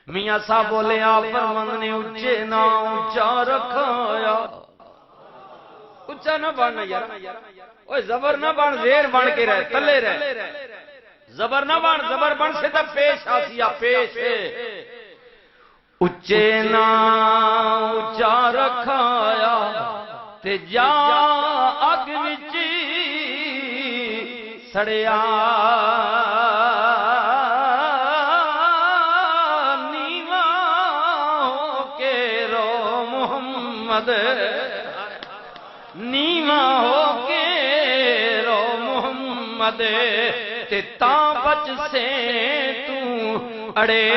میاں صاحب بولے آپ فرماندے نے اچے نہ اچا رکھایا. اچا نہ بن یار، اوے زبر نہ بن، زیر بن کے رہ، تلے رہ. زبر نہ بن، زبر بن سے تک پیش آسیا پیش. اچے نہ اچا رکھایا تے جا اگ وچ سڑیا. نیواں ہو کے رو محمد تے تاں بچ سے تو اڑے.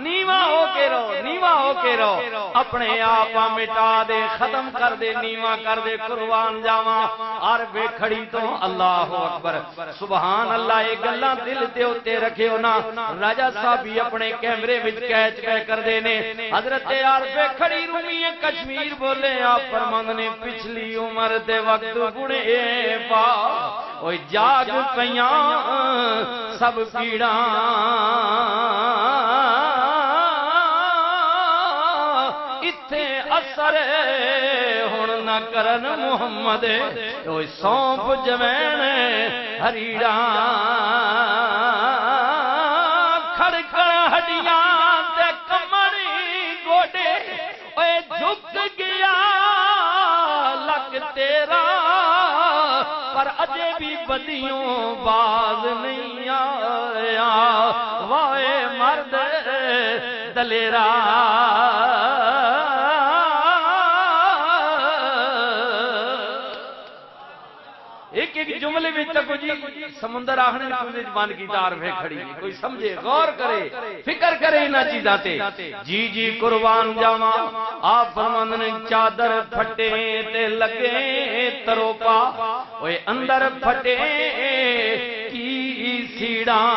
نیواں ہو کے رو، نیواں ہو کے رو، اپنے آپ مٹا دے، ختم کر دے، نیواں کر دے، قربان جاواں. ہر بے کھڑی تو اللہ اکبر سبحان اللہ. یہ گلاں دل تے اوتے رکھیو نا. راجہ صاحب بھی اپنے کیمرے وچ کیچ کر دے نے. حضرت یار بے کھڑی رومی کشمیر بولے آپ فرماندے نے پچھلی عمر دے وقت بڑے پا اوے جاگ پیاں سب پیڑاں اثر ہن نہ کرن محمد. اوے سونپ جوین ہریڑا کھڑ کھڑ ہڈیاں تے کمڑی گوڈے. اوے جھک گیا لک تیرا پر اجے بھی بدیوں باز نہیں آیا. وائے مرد دلیرا ایک جملے میں تک جی سمندر آخنے نے بند کی تعارف ہے کھڑی. کوئی سمجھے، غور کرے، فکر کرے انہا چیزاں تے. جی جی قربان جاواں آپ فرماندے نے چادر پھٹے تے لگے تروپا. اوے اندر پھٹے کی سیڑاں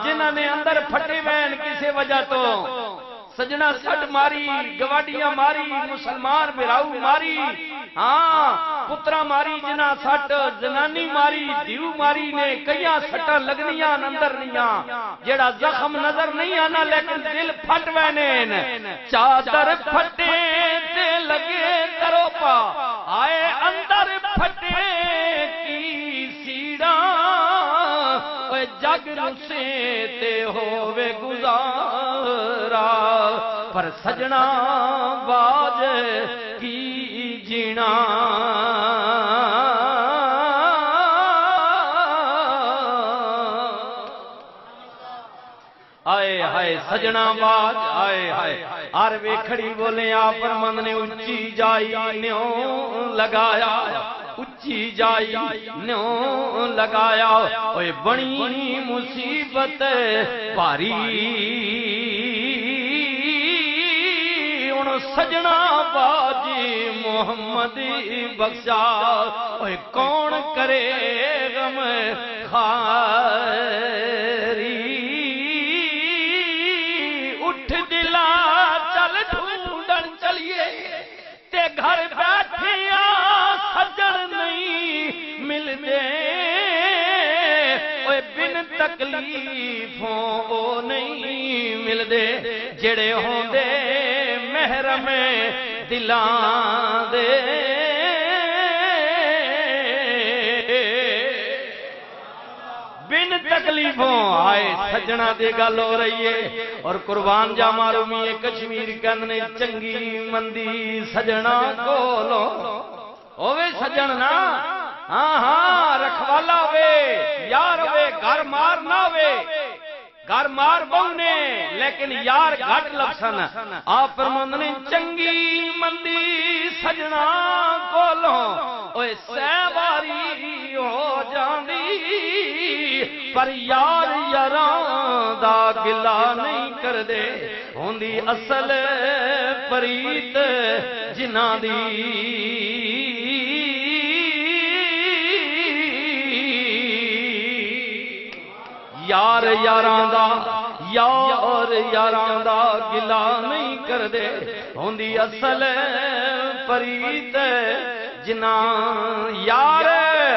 جنہاں نے اندر پھٹے وین کسے وجہ تو سجنا سٹ ماری، گواڈیاں ماری، مسلمان براؤ ماری، ہاں پترا ماری جنا سٹ، زنانی ماری، دیو ماری نے کئیاں سٹاں لگنیاں اندر نیاں. جیڑا زخم نظر نہیں آنا لیکن دل پھٹ وینین. چادر پھٹے تے لگے تروپا آئے اندر پھٹے کی سیڑاں. اے جگ نسے تے ہووے گزارا پر سجنا باج کی جینا. آئے ہائے سجنا باج آئے ہائے. ہر ویکھڑی بولے آپ فرماندے نے اچھی جائی نیوں لگایا، اچھی جائی نیوں لگایا. اوے بڑی مصیبت بھاری سجنا باجی محمد بخشا. اوے کون کرے غم خاری. اٹھ دلا چل ڈھونڈن چلیے تے گھر بیٹھیا سجن نہیں ملدے. اوے بن تکلیفوں او نہیں ملدے جڑے ہوندے محرم دلاں دے. بن تکلیفوں آئے سجنا دے گل ہو رہی ہے. اور قربان جاواں رومی کشمیر کہندے چنگی مندی سجنا کولو ہووے سجن نا. ہاں ہاں رکھوالا ہوئے یار ہوئے گھر مار نہ ہوئے. گھر مار بہنے لیکن یار گھٹ لفسن. آپ فرماندے نے چنگی مندی سجنا کولوں اوے سہواری ہو جاندی پر یار یاراں دا گلا نہیں کردے. ہوندی اصل پریت جنہاں دی یار یاراں دا یار یاراں دا گلا نہیں کردے. ہوندی اصل پریت جنہاں یار